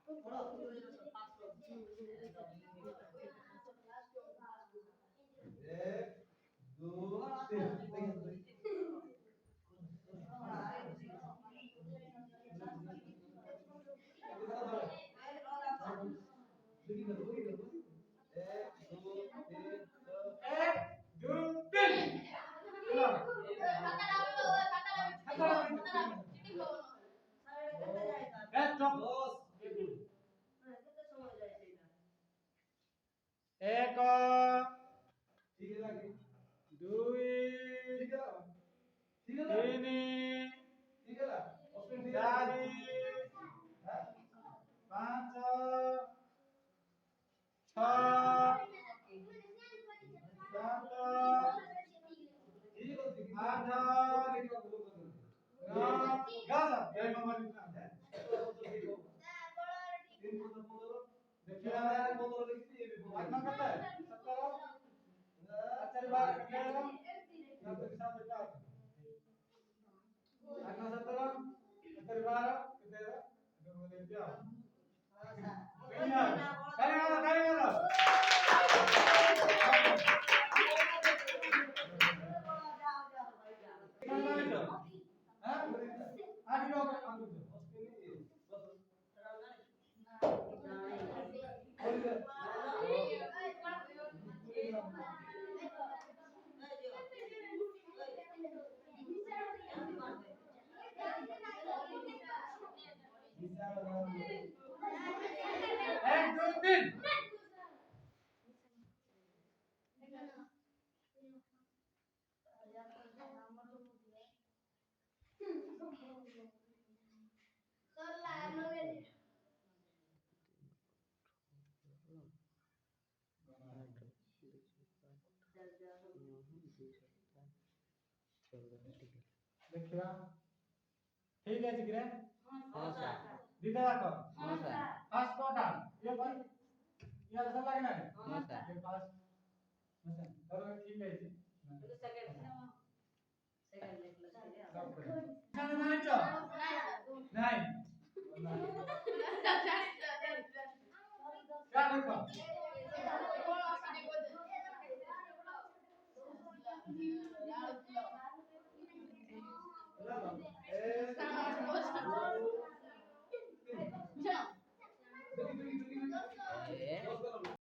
एक दो तीन एक दुई तीन चारि पाँच छ सात आठ नौ 10 एक नंबर कितना है देखिए आत्मा कितना है 17 अच्छा बार कितना है ना तो हिसाब बेटा आत्मा 17 अच्छा बार कितना है तो बोले क्या करेगा हाँ आगे लोग आगे एक दो तीन देखिए ठीक है जिगरे हां सर दीदा रखो हां सर फास्ट कोटा ये पर ये ऐसा लगना है हां सर ये फास्ट अच्छा करो ठीक है जी नहीं क्या लिखो